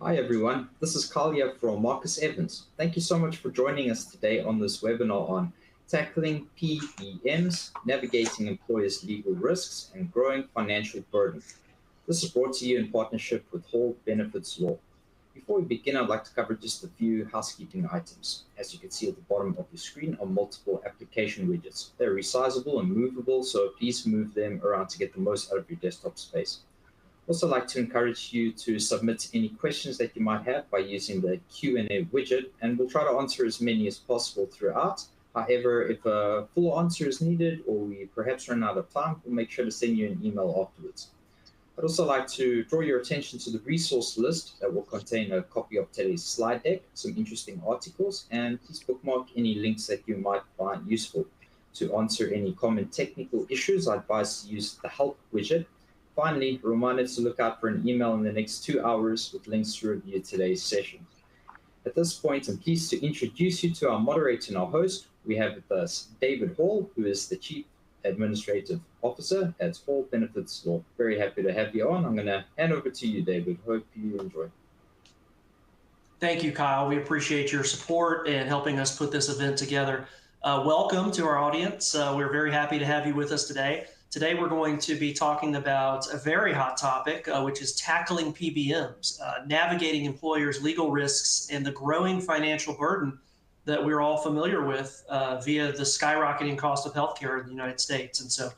Hi everyone, this is Kalia from Marcus Evans. Thank you so much for joining us today on this webinar on tackling PBMs, navigating employers' legal risks, and growing financial burden. This is brought to you in partnership with Whole Benefits Law. Before we begin, I'd like to cover just a few housekeeping items. As you can see at the bottom of your screen are multiple application widgets. They're resizable and movable, so please move them around to get the most out of your desktop space. Also like to encourage you to submit any questions that you might have by using the Q&A widget, and we'll try to answer as many as possible throughout. However, if a full answer is needed or we perhaps run out of time, we'll make sure to send you an email afterwards. I'd also like to draw your attention to the resource list that will contain a copy of today's slide deck, some interesting articles, and please bookmark any links that you might find useful. To answer any common technical issues, I advise to use the help widget. Finally, a reminder to look out for an email in the next 2 hours with links to review today's session. At this point, I'm pleased to introduce you to our moderator and our host. We have with us David Hall, who is the Chief Administrative Officer at Whole Benefits Law. Very happy to have you on. I'm going to hand over to you, David. Hope you enjoy. Thank you, Kyle. We appreciate your support and helping us put this event together. Welcome to our audience. We're very happy to have you with us today. Today, we're going to be talking about a very hot topic, which is tackling PBMs, navigating employers' legal risks and the growing financial burden that we're all familiar with via the skyrocketing cost of healthcare in the United States. And so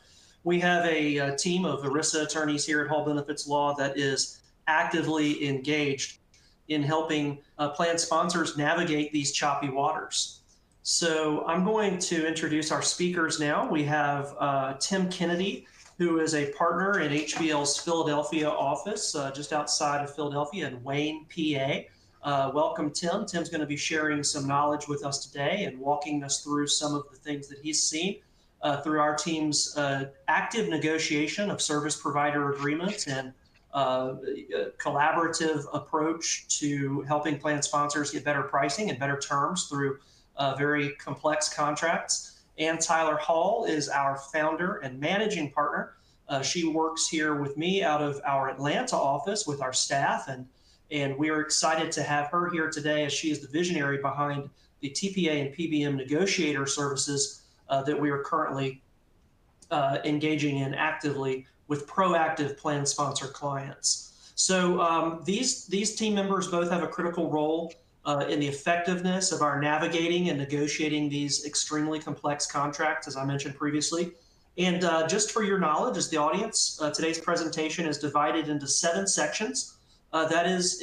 we have a team of ERISA attorneys here at Whole Benefits Law that is actively engaged in helping plan sponsors navigate these choppy waters. So I'm going to introduce our speakers now. We have Tim Kennedy, who is a partner in HBL's Philadelphia office, just outside of Philadelphia in Wayne, PA. Welcome, Tim. Tim's going to be sharing some knowledge with us today and walking us through some of the things that he's seen through our team's active negotiation of service provider agreements and collaborative approach to helping plan sponsors get better pricing and better terms through very complex contracts. Ann Tyler Hall is our founder and managing partner. She works here with me out of our Atlanta office with our staff, and we are excited to have her here today as she is the visionary behind the TPA and PBM negotiator services that we are currently engaging in actively with proactive plan sponsor clients. So these team members both have a critical role in the effectiveness of our navigating and negotiating these extremely complex contracts, as I mentioned previously. And just for your knowledge as the audience, today's presentation is divided into 7 sections. That is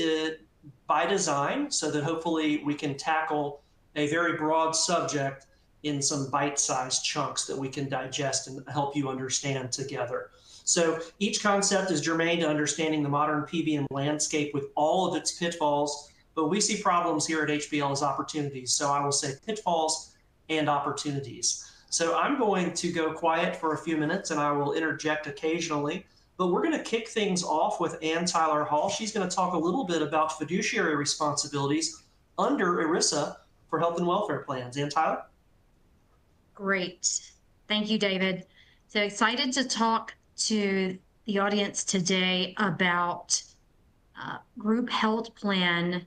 by design, so that hopefully we can tackle a very broad subject in some bite-sized chunks that we can digest and help you understand together. So each concept is germane to understanding the modern PBM landscape with all of its pitfalls, but we see problems here at HBL as opportunities. So I will say pitfalls and opportunities. So I'm going to go quiet for a few minutes and I will interject occasionally, but we're going to kick things off with Ann Tyler Hall. She's going to talk a little bit about fiduciary responsibilities under ERISA for health and welfare plans. Ann Tyler? Great. Thank you, David. So excited to talk to the audience today about group health plan,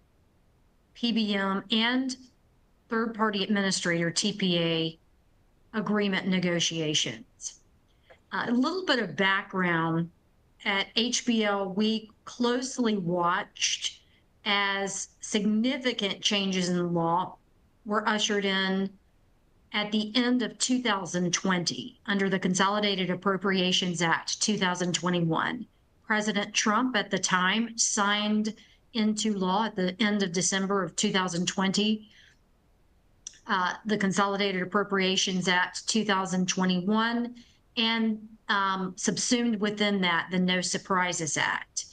PBM, and third-party administrator, TPA, agreement negotiations. A little bit of background. At HBL, we closely watched as significant changes in the law were ushered in at the end of 2020 under the Consolidated Appropriations Act 2021. President Trump at the time signed into law at the end of December of 2020 the Consolidated Appropriations Act 2021, and subsumed within that the No Surprises Act.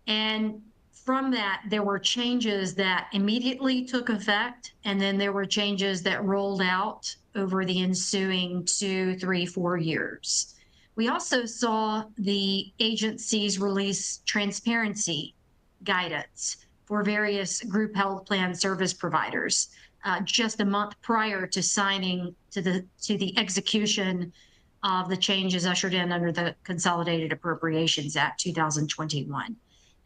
And from that, there were changes that immediately took effect, and then there were changes that rolled out over the ensuing 2, 3, 4 years. We also saw the agencies release transparency guidance for various group health plan service providers just a month prior to signing to the execution of the changes ushered in under the Consolidated Appropriations Act 2021.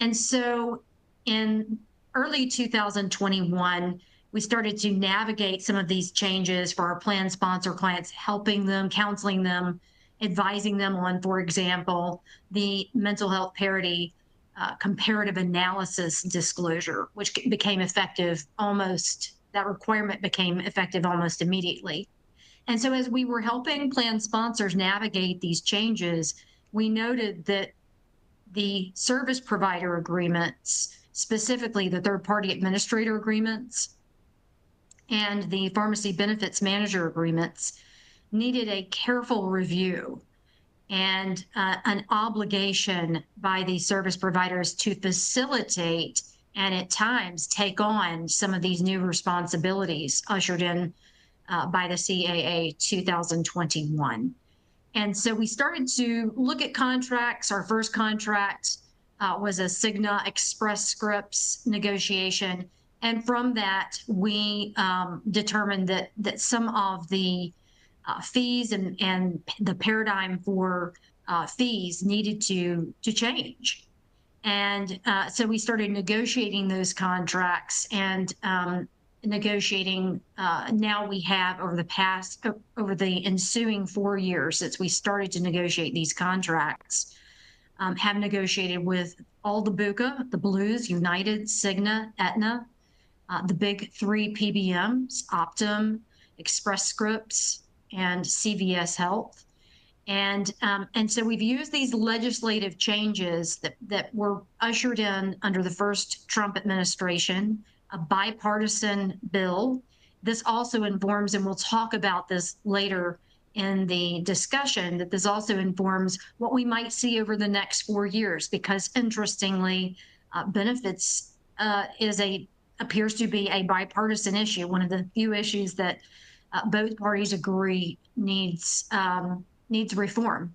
And so in early 2021, we started to navigate some of these changes for our plan sponsor clients, helping them, counseling them, advising them on, for example, the mental health parity comparative analysis disclosure, which became effective that requirement became effective almost immediately. And so as we were helping plan sponsors navigate these changes, we noted that the service provider agreements, specifically the third-party administrator agreements and the pharmacy benefits manager agreements, needed a careful review and an obligation by the service providers to facilitate and at times take on some of these new responsibilities ushered in by the CAA 2021. And so we started to look at contracts. Our first contract was a Cigna Express Scripts negotiation. And from that, we determined that some of the fees and the paradigm for fees needed to change. And so we started negotiating those contracts and negotiating. Now we have over the ensuing 4 years since we started to negotiate these contracts, have negotiated with all the BUCA, the Blues, United, Cigna, Aetna, the big 3 PBMs, Optum, Express Scripts, and CVS Health. And so we've used these legislative changes that were ushered in under the first Trump administration, a bipartisan bill. This also informs, and we'll talk about this later in the discussion, that this also informs what we might see over the next 4 years, because interestingly, benefits appears to be a bipartisan issue, one of the few issues that both parties agree needs reform.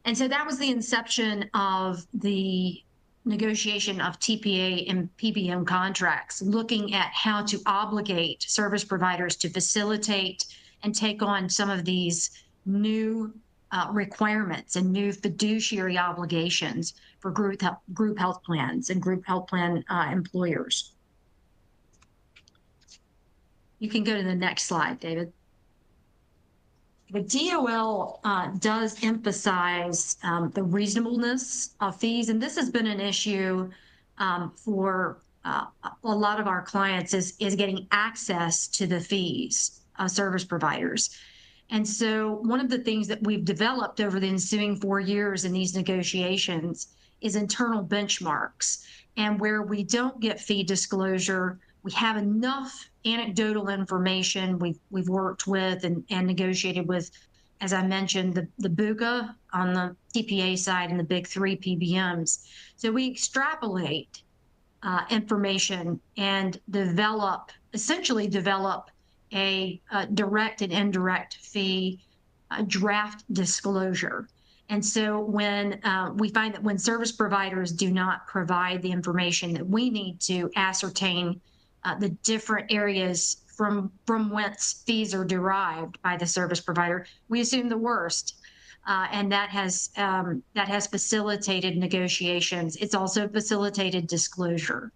And so that was the inception of the negotiation of TPA and PBM contracts, looking at how to obligate service providers to facilitate and take on some of these new requirements and new fiduciary obligations for group health plans and group health plan employers. You can go to the next slide, David. The DOL does emphasize the reasonableness of fees, and this has been an issue for a lot of our clients is getting access to the fees of service providers. And so one of the things that we've developed over the ensuing 4 years in these negotiations is internal benchmarks. And where we don't get fee disclosure, we have enough anecdotal information we've worked with and negotiated with, as I mentioned, the BUCA on the TPA side and the big 3 PBMs. So we extrapolate information and essentially develop a direct and indirect fee draft disclosure. And so when we find that when service providers do not provide the information that we need to ascertain the different areas from whence fees are derived by the service provider, we assume the worst. And that has facilitated negotiations. It's also facilitated disclosure.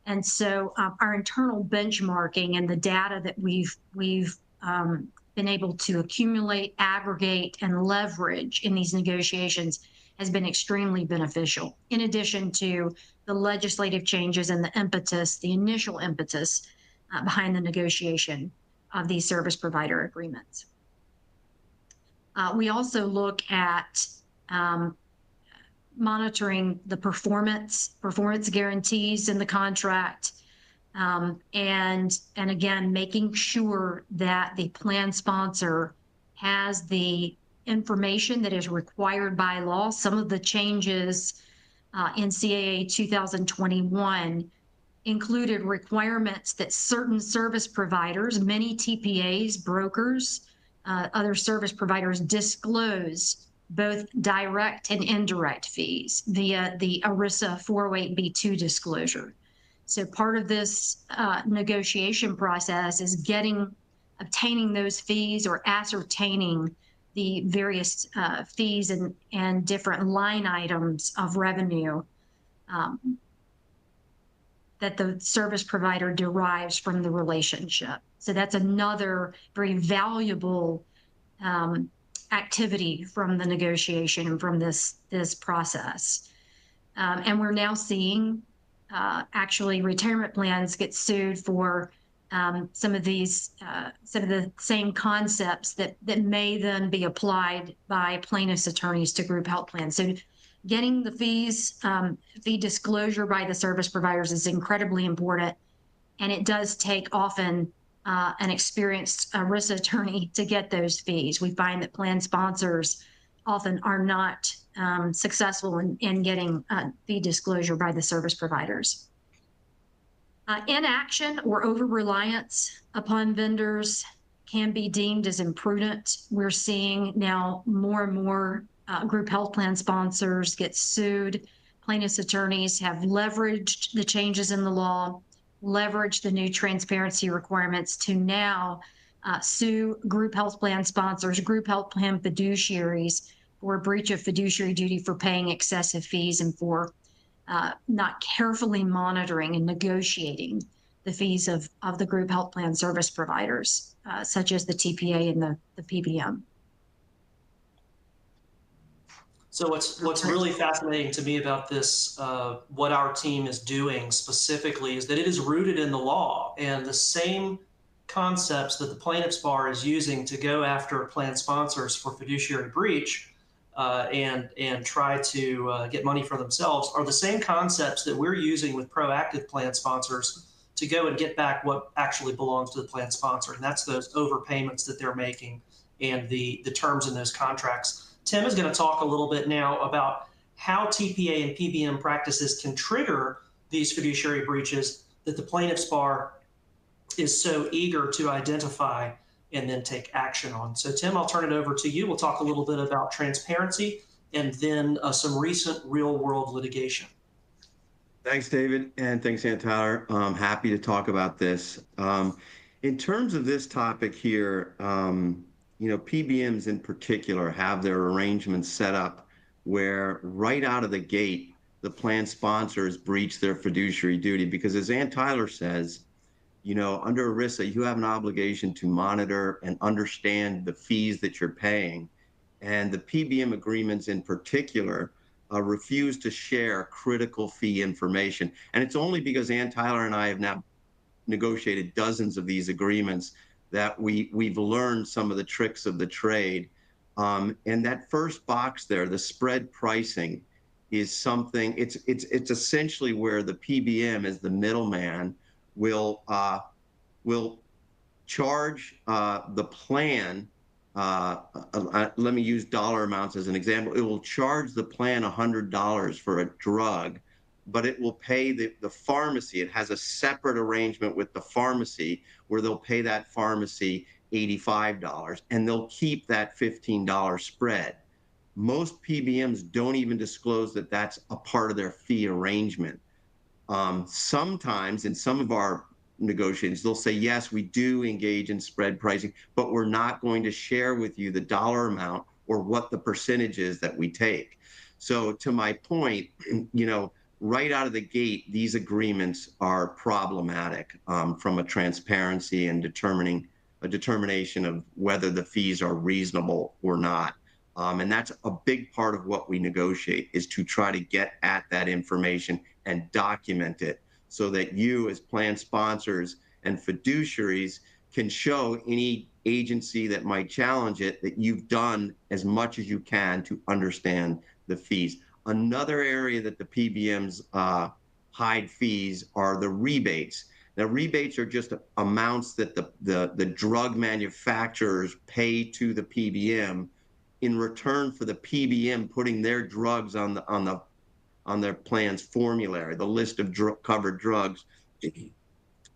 And so our internal benchmarking and the data that we've been able to accumulate, aggregate, and leverage in these negotiations has been extremely beneficial, in addition to the legislative changes and the initial impetus behind the negotiation of these service provider agreements. We also look at monitoring the performance guarantees in the contract, and again, making sure that the plan sponsor has the information that is required by law. Some of the changes in CAA 2021 included requirements that certain service providers, many TPAs, brokers, other service providers, disclose both direct and indirect fees via the ERISA 408B2 disclosure. So part of this negotiation process is obtaining those fees or ascertaining the various fees and different line items of revenue that the service provider derives from the relationship. So that's another very valuable activity from the negotiation and from this process. And we're now seeing actually retirement plans get sued for some of the same concepts that may then be applied by plaintiffs' attorneys to group health plans. So getting the fees, fee disclosure by the service providers is incredibly important. And it does take often an experienced risk attorney to get those fees. We find that plan sponsors often are not successful in getting fee disclosure by the service providers. Inaction or over-reliance upon vendors can be deemed as imprudent. We're seeing now more and more group health plan sponsors get sued. Plaintiffs' attorneys have leveraged the changes in the law, leveraged the new transparency requirements to now sue group health plan sponsors, group health plan fiduciaries for breach of fiduciary duty for paying excessive fees and for not carefully monitoring and negotiating the fees of the group health plan service providers, such as the TPA and the PBM. So what's really fascinating to me about this, what our team is doing specifically, is that it is rooted in the law, and the same concepts that the plaintiffs bar is using to go after plan sponsors for fiduciary breach and try to get money for themselves are the same concepts that we're using with proactive plan sponsors to go and get back what actually belongs to the plan sponsor. And that's those overpayments that they're making and the terms in those contracts. Tim is going to talk a little bit now about how TPA and PBM practices can trigger these fiduciary breaches that the plaintiffs bar is so eager to identify and then take action on. So Tim, I'll turn it over to you. We'll talk a little bit about transparency and then some recent real world litigation. Thanks, David, and thanks, Ann Tyler. I'm happy to talk about this. In terms of this topic here, PBMs in particular have their arrangements set up where right out of the gate, the plan sponsors breach their fiduciary duty because, as Ann Tyler says, under ERISA, you have an obligation to monitor and understand the fees that you're paying. And the PBM agreements in particular refuse to share critical fee information. And it's only because Ann Tyler and I have now negotiated dozens of these agreements that we've learned some of the tricks of the trade. And that first box there, the spread pricing, is something, it's essentially where the PBM as the middleman will charge the plan. Let me use dollar amounts as an example. It will charge the plan $100 for a drug, but it will pay the pharmacy. It has a separate arrangement with the pharmacy where they'll pay that pharmacy $85 and they'll keep that $15 spread. Most PBMs don't even disclose that that's a part of their fee arrangement. Sometimes in some of our negotiations, they'll say, yes, we do engage in spread pricing, but we're not going to share with you the dollar amount or what the percentage is that we take. So to my point, right out of the gate, these agreements are problematic from a transparency and determination of whether the fees are reasonable or not. And that's a big part of what we negotiate, is to try to get at that information and document it so that you as plan sponsors and fiduciaries can show any agency that might challenge it that you've done as much as you can to understand the fees. Another area that the PBMs hide fees are the rebates. Now, rebates are just amounts that the drug manufacturers pay to the PBM in return for the PBM putting their drugs on their plan's formulary, the list of covered drugs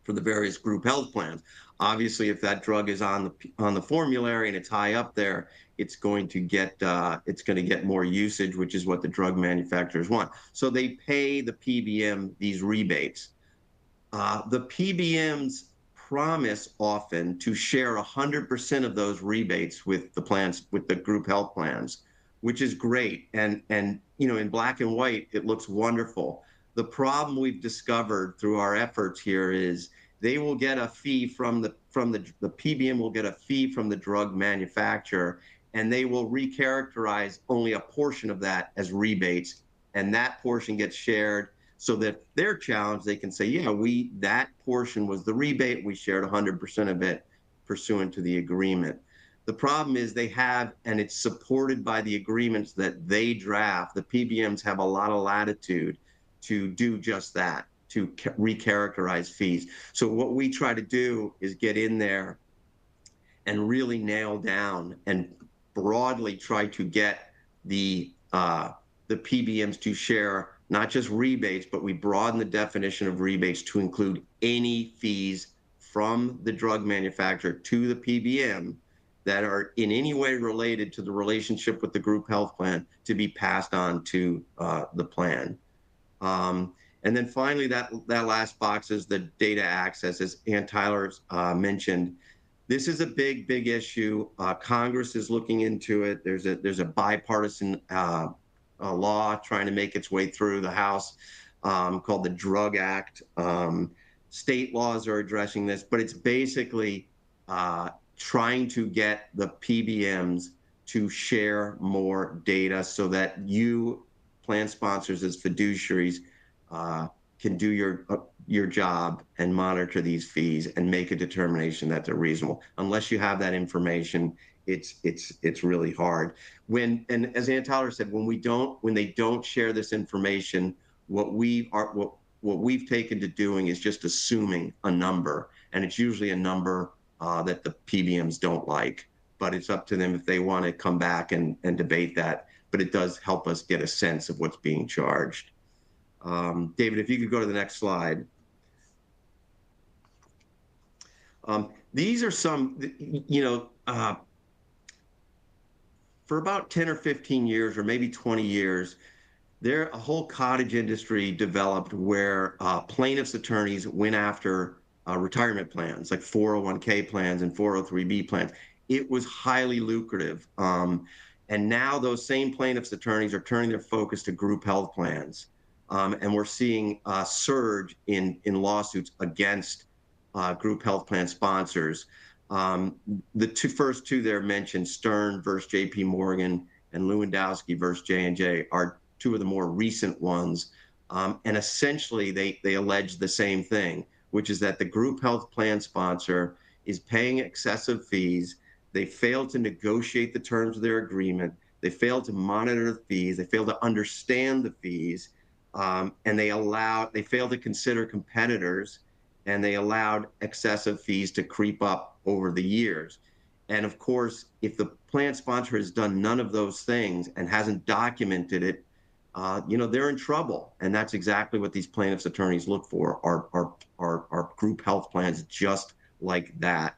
for the various group health plans. Obviously, if that drug is on the formulary and it's high up there, it's going to get more usage, which is what the drug manufacturers want. So they pay the PBM these rebates. The PBMs promise often to share 100% of those rebates with the plans, with the group health plans, which is great. And in black and white, it looks wonderful. The problem we've discovered through our efforts here is they will get a fee from the PBM will get a fee from the drug manufacturer, and they will recharacterize only a portion of that as rebates, and that portion gets shared so that they're challenged. They can say, yeah, that portion was the rebate. We shared 100% of it pursuant to the agreement. The problem is they have, and it's supported by the agreements that they draft. The PBMs have a lot of latitude to do just that, to recharacterize fees. So what we try to do is get in there and really nail down and broadly try to get the PBMs to share not just rebates, but we broaden the definition of rebates to include any fees from the drug manufacturer to the PBM that are in any way related to the relationship with the group health plan to be passed on to the plan. And then finally, that last box is the data access, as Ann Tyler mentioned. This is a big issue. Congress is looking into it. There's a bipartisan law trying to make its way through the House called the Drug Act. State laws are addressing this, but it's basically trying to get the PBMs to share more data so that you, plan sponsors as fiduciaries, can do your job and monitor these fees and make a determination that they're reasonable. Unless you have that information, it's really hard. And as Ann Tyler said, when they don't share this information, what we've taken to doing is just assuming a number, and it's usually a number that the PBMs don't like, but it's up to them if they want to come back and debate that. But it does help us get a sense of what's being charged. David, if you could go to the next slide. These are some, for about 10 or 15 years, or maybe 20 years, a whole cottage industry developed where plaintiffs' attorneys went after retirement plans, like 401k plans and 403b plans. It was highly lucrative. And now those same plaintiffs' attorneys are turning their focus to group health plans. And we're seeing a surge in lawsuits against group health plan sponsors. The first two there mentioned, Stern versus J.P. Morgan and Lewandowski versus J&J, are two of the more recent ones. And essentially, they allege the same thing, which is that the group health plan sponsor is paying excessive fees. They failed to negotiate the terms of their agreement. They failed to monitor the fees. They failed to understand the fees. And they failed to consider competitors, and they allowed excessive fees to creep up over the years. And of course, if the plan sponsor has done none of those things and hasn't documented it, they're in trouble. And that's exactly what these plaintiffs' attorneys look for, are group health plans just like that.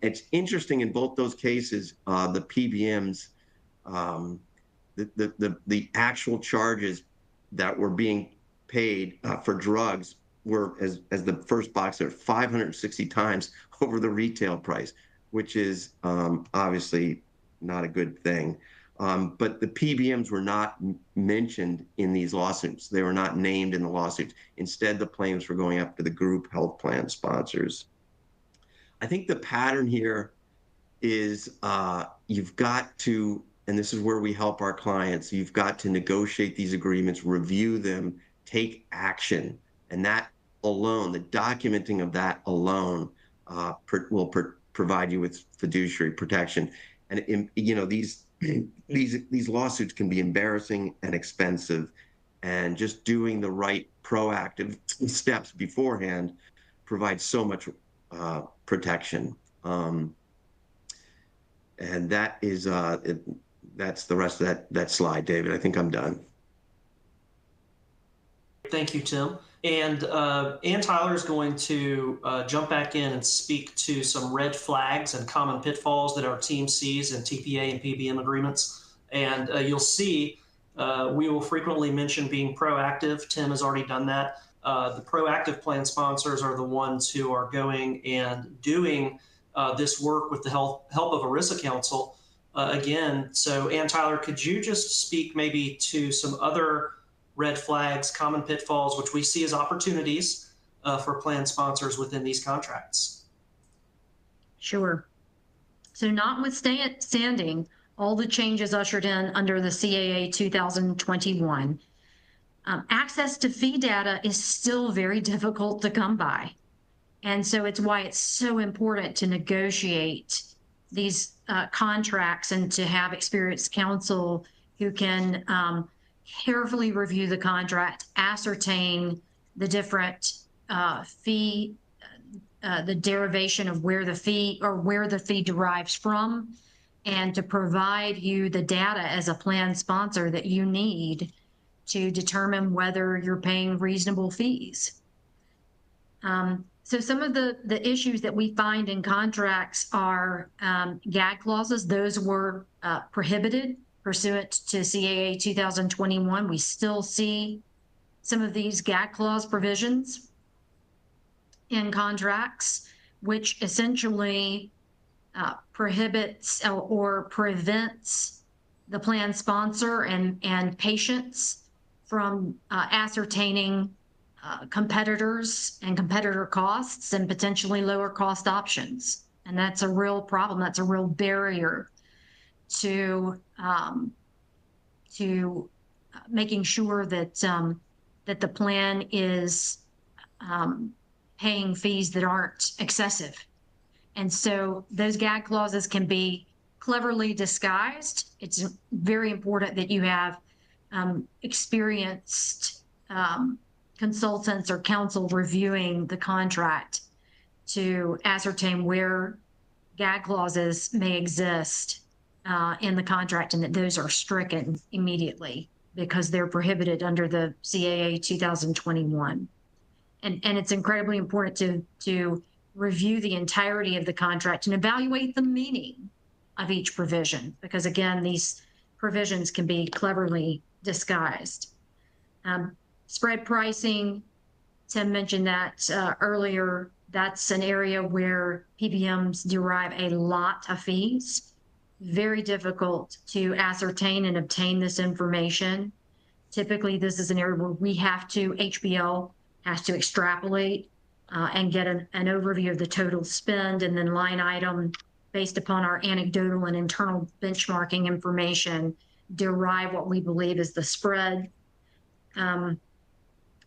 It's interesting in both those cases, the PBMs, the actual charges that were being paid for drugs were, as the first box there, 560 times over the retail price, which is obviously not a good thing. But the PBMs were not mentioned in these lawsuits. They were not named in the lawsuits. Instead, the plaintiffs were going after the group health plan sponsors. I think the pattern here is you've got to, and this is where we help our clients, you've got to negotiate these agreements, review them, take action. And that alone, the documenting of that alone will provide you with fiduciary protection. And these lawsuits can be embarrassing and expensive, and just doing the right proactive steps beforehand provides so much protection. And that is that's the rest of that slide, David. I think I'm done. Thank you, Tim. And Ann Tyler is going to jump back in and speak to some red flags and common pitfalls that our team sees in TPA and PBM agreements. And you'll see we will frequently mention being proactive. Tim has already done that. The proactive plan sponsors are the ones who are going and doing this work with the help of ERISA counsel. Again, so Ann Tyler, could you just speak maybe to some other red flags, common pitfalls, which we see as opportunities for plan sponsors within these contracts. Sure. So notwithstanding all the changes ushered in under the CAA 2021, access to fee data is still very difficult to come by. And so it's why it's so important to negotiate these contracts and to have experienced counsel who can carefully review the contract, ascertain the different fee, the derivation of where the fee derives from, and to provide you the data as a plan sponsor that you need to determine whether you're paying reasonable fees. So some of the issues that we find in contracts are gag clauses. Those were prohibited pursuant to CAA 2021. We still see some of these gag clause provisions in contracts, which essentially prohibits or prevents the plan sponsor and patients from ascertaining competitors and competitor costs and potentially lower cost options. And that's a real problem. That's a real barrier to making sure that that the plan is paying fees that aren't excessive. And so those gag clauses can be cleverly disguised. It's very important that you have experienced consultants or counsel reviewing the contract to ascertain where gag clauses may exist in the contract, and that those are stricken immediately because they're prohibited under the CAA 2021. And it's incredibly important to review the entirety of the contract and evaluate the meaning of each provision, because again, these provisions can be cleverly disguised. Spread pricing, Tim mentioned that earlier. That's an area where PBMs derive a lot of fees. Very difficult to ascertain and obtain this information. Typically, this is an area where we have to, HBL has to extrapolate and get an overview of the total spend, and then line item based upon our anecdotal and internal benchmarking information, derive what we believe is the spread.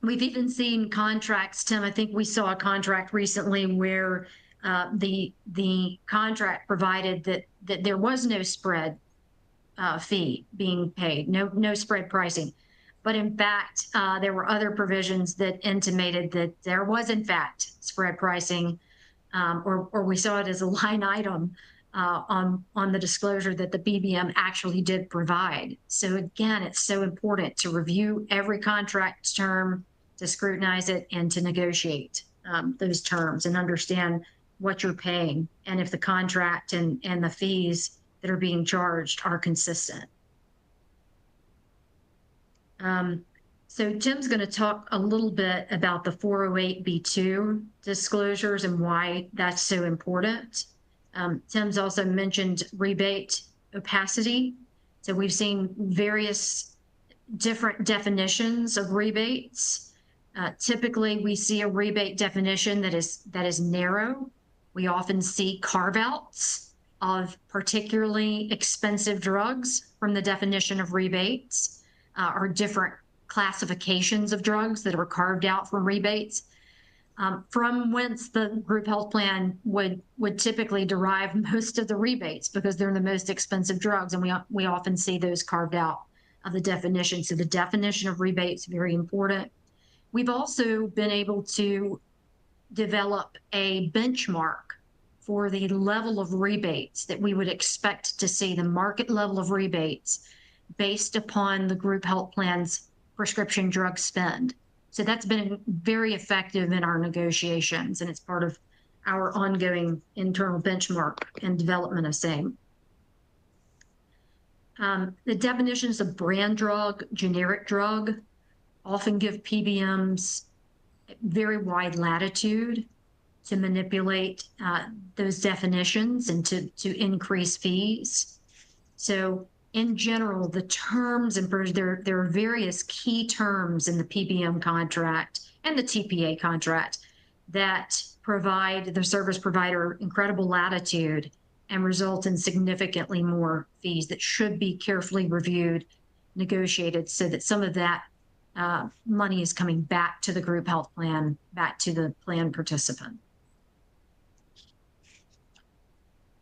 We've even seen contracts, Tim, I think we saw a contract recently where the contract provided that there was no spread fee being paid, no spread pricing. But in fact, there were other provisions that intimated that there was in fact spread pricing, or we saw it as a line item on the disclosure that the PBM actually did provide. So again, it's so important to review every contract term, to scrutinize it, and to negotiate those terms and understand what you're paying and if the contract and the fees that are being charged are consistent. So Tim's going to talk a little bit about the 408B2 disclosures and why that's so important. Tim's also mentioned rebate opacity. So we've seen various different definitions of rebates. Typically, we see a rebate definition that is narrow. We often see carve-outs of particularly expensive drugs from the definition of rebates, or different classifications of drugs that are carved out from rebates, from whence the group health plan would typically derive most of the rebates, because they're the most expensive drugs, and we often see those carved out of the definition. So the definition of rebates is very important. We've also been able to develop a benchmark for the level of rebates that we would expect to see, the market level of rebates based upon the group health plan's prescription drug spend. So that's been very effective in our negotiations, and it's part of our ongoing internal benchmark and development of same. The definitions of brand drug, generic drug, often give PBMs very wide latitude to manipulate those definitions and to increase fees. So in general, the terms and there are various key terms in the PBM contract and the TPA contract that provide the service provider incredible latitude and result in significantly more fees that should be carefully reviewed, negotiated, so that some of that money is coming back to the group health plan, back to the plan participant.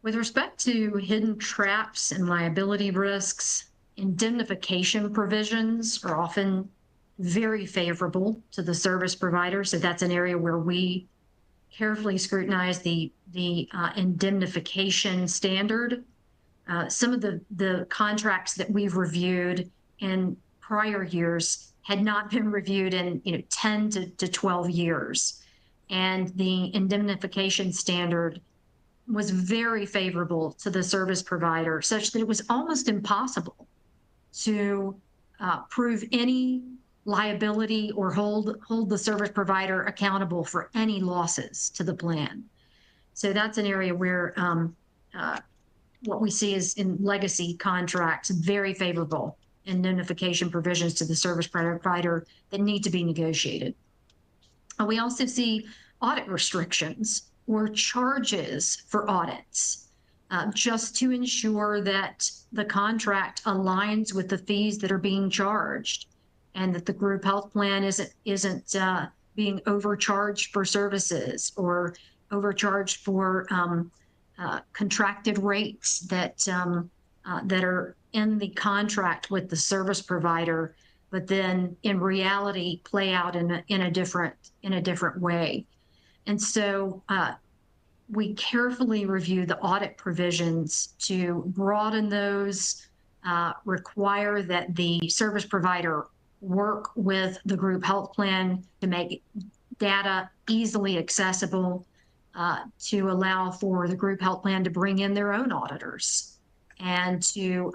With respect to hidden traps and liability risks, indemnification provisions are often very favorable to the service provider. So that's an area where we carefully scrutinize the indemnification standard. Some of the contracts that we've reviewed in prior years had not been reviewed in 10 to 12 years. And the indemnification standard was very favorable to the service provider, such that it was almost impossible to prove any liability or hold the service provider accountable for any losses to the plan. So that's an area where what we see is in legacy contracts, very favorable indemnification provisions to the service provider that need to be negotiated. We also see audit restrictions or charges for audits, just to ensure that the contract aligns with the fees that are being charged, and that the group health plan isn't being overcharged for services or overcharged for contracted rates that are in the contract with the service provider, but then in reality play out in a different way. And so we carefully review the audit provisions to broaden those, require that the service provider work with the group health plan to make data easily accessible, to allow for the group health plan to bring in their own auditors, and to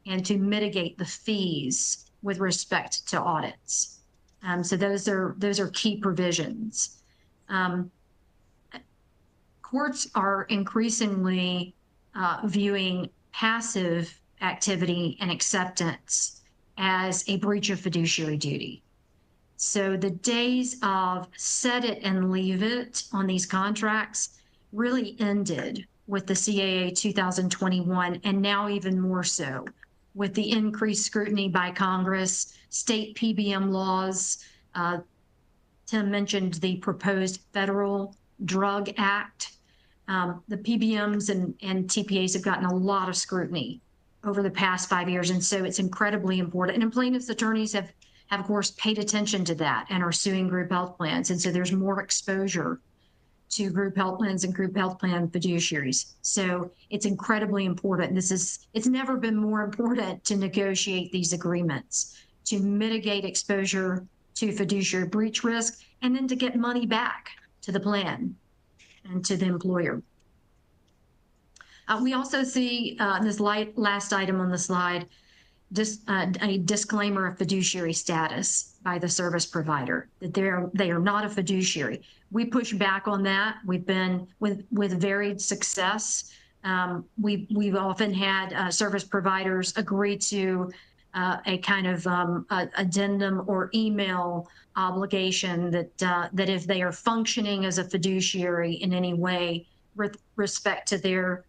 mitigate the fees with respect to audits. So those are key provisions. Courts are increasingly viewing passive activity and acceptance as a breach of fiduciary duty. So the days of set it and leave it on these contracts really ended with the CAA 2021, and now even more so with the increased scrutiny by Congress, state PBM laws. Tim mentioned the proposed Federal Drug Act. The PBMs and TPAs have gotten a lot of scrutiny over the past 5 years, and so it's incredibly important. And plaintiffs' attorneys have of course paid attention to that and are suing group health plans, and so there's more exposure to group health plans and group health plan fiduciaries. So it's incredibly important. It's never been more important to negotiate these agreements, to mitigate exposure to fiduciary breach risk, and then to get money back to the plan and to the employer. We also see this last item on the slide, a disclaimer of fiduciary status by the service provider, that they are not a fiduciary. We push back on that. We've been with varied success. We've often had service providers agree to a kind of addendum or email obligation that if they are functioning as a fiduciary in any way with respect to their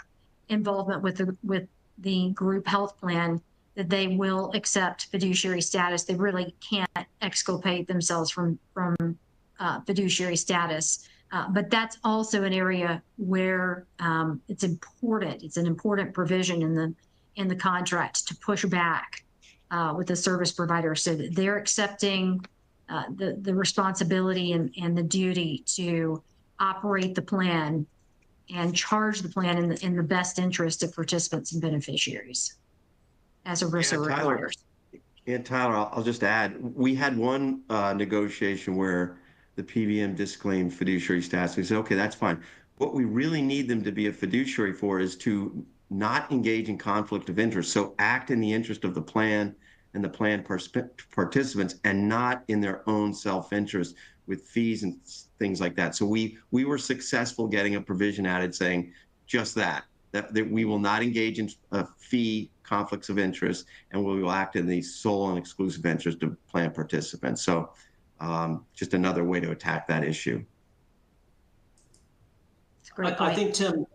involvement with the group health plan, that they will accept fiduciary status. They really can't exculpate themselves from fiduciary status. But that's also an area where it's important. It's an important provision in the contract to push back with the service provider, so that they're accepting the responsibility and the duty to operate the plan and charge the plan in the best interest of participants and beneficiaries, as ERISA requires. And Tyler, I'll just add, we had one negotiation where the PBM disclaimed fiduciary status. We said, okay, that's fine. What we really need them to be a fiduciary for is to not engage in conflict of interest. So act in the interest of the plan and the plan participants, and not in their own self-interest with fees and things like that. So we were successful getting a provision added saying just that. that we will not engage in fee conflicts of interest, and we will act in the sole and exclusive interest of plan participants. So just another way to attack that issue. I think, Tim,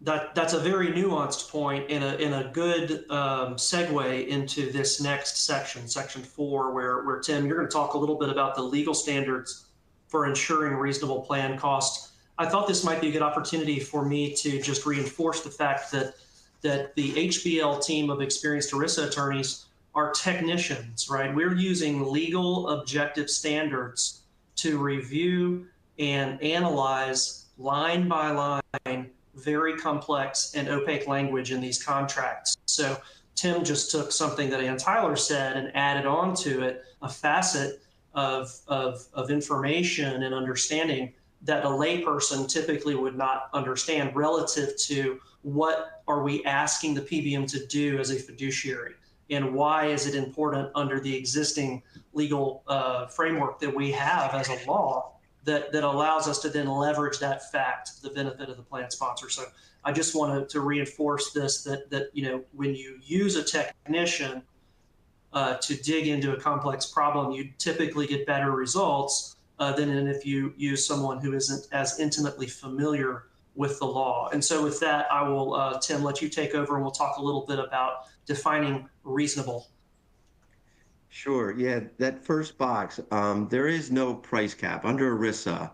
that's a very nuanced point and a good segue into this next section, section 4, where Tim, you're going to talk a little bit about the legal standards for ensuring reasonable plan costs. I thought this might be a good opportunity for me to just reinforce the fact that the HBL team of experienced ERISA attorneys are technicians, right? We're using legal objective standards to review and analyze line by line very complex and opaque language in these contracts. So Tim just took something that Ann Tyler said and added on to it a facet of information and understanding that a layperson typically would not understand relative to what are we asking the PBM to do as a fiduciary, and why is it important under the existing legal framework that we have as a law that allows us to then leverage that fact to the benefit of the plan sponsor. So I just wanted to reinforce this, that you know, when you use a technician to dig into a complex problem, you typically get better results than if you use someone who isn't as intimately familiar with the law. And so with that, I will, Tim, let you take over and we'll talk a little bit about defining reasonable. Sure. Yeah, that first box, there is no price cap under ERISA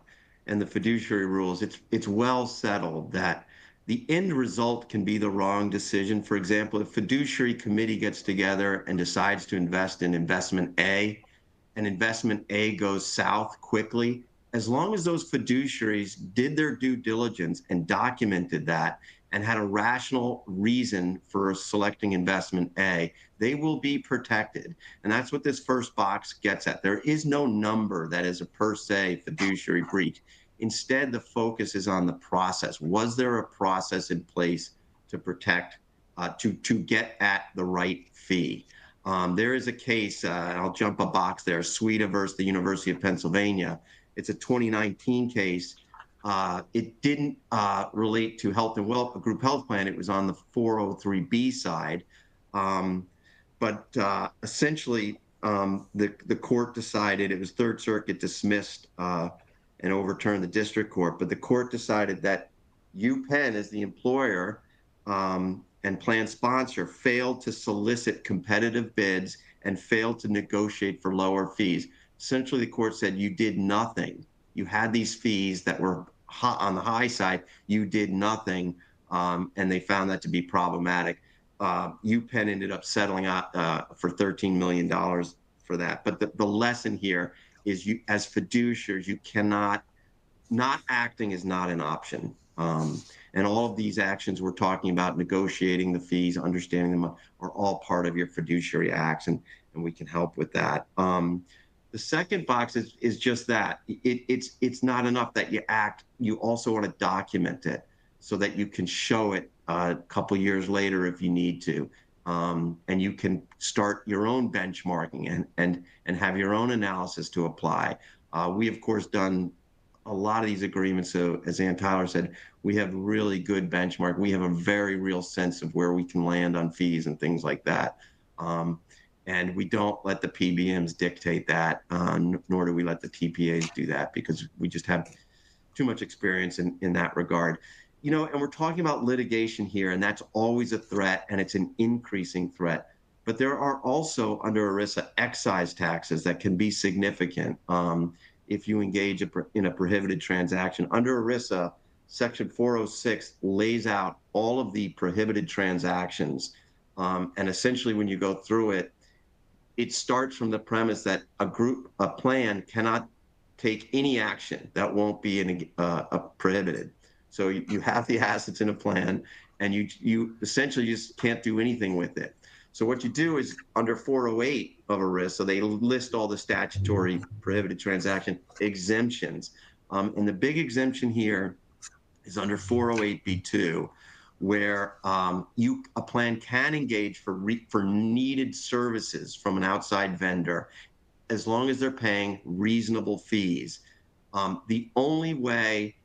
and the fiduciary rules. It's well settled that the end result can be the wrong decision. For example, if fiduciary committee gets together and decides to invest in investment A, and investment A goes south quickly, as long as those fiduciaries did their due diligence and documented that and had a rational reason for selecting investment A, they will be protected. And that's what this first box gets at. There is no number that is a per se fiduciary breach. Instead, the focus is on the process. Was there a process in place to protect, to get at the right fee? There is a case, I'll jump a box there, Suida versus the University of Pennsylvania. It's a 2019 case. It didn't relate to health and wealth, a group health plan. It was on the 403B side. But essentially, the court decided, it was Third Circuit dismissed and overturned the district court, but the court decided that UPenn as the employer and plan sponsor failed to solicit competitive bids and failed to negotiate for lower fees. Essentially, the court said you did nothing. You had these fees that were on the high side, you did nothing, and they found that to be problematic. UPenn ended up settling out for $13 million for that. But the lesson here is, you, as fiduciaries, you cannot, not acting is not an option. And all of these actions we're talking about, negotiating the fees, understanding them, are all part of your fiduciary acts, and we can help with that. The second box is just that. It's not enough that you act, you also want to document it so that you can show it a couple years later if you need to. And you can start your own benchmarking and have your own analysis to apply. We, of course, done a lot of these agreements. So as Ann Tyler said, we have really good benchmark. We have a very real sense of where we can land on fees and things like that. And we don't let the PBMs dictate that, nor do we let the TPAs do that, because we just have too much experience in that regard. You know, and we're talking about litigation here, and that's always a threat, and it's an increasing threat. But there are also, under ERISA, excise taxes that can be significant if you engage in a prohibited transaction. Under ERISA, Section 406 lays out all of the prohibited transactions. And essentially, when you go through it, it starts from the premise that a plan cannot take any action that won't be prohibited. So you have the assets in a plan, and you essentially just can't do anything with it. So what you do is, under 408 of ERISA, they list all the statutory prohibited transaction exemptions. And the big exemption here is under 408B2, where a plan can engage for needed services from an outside vendor, as long as they're paying reasonable fees. The only way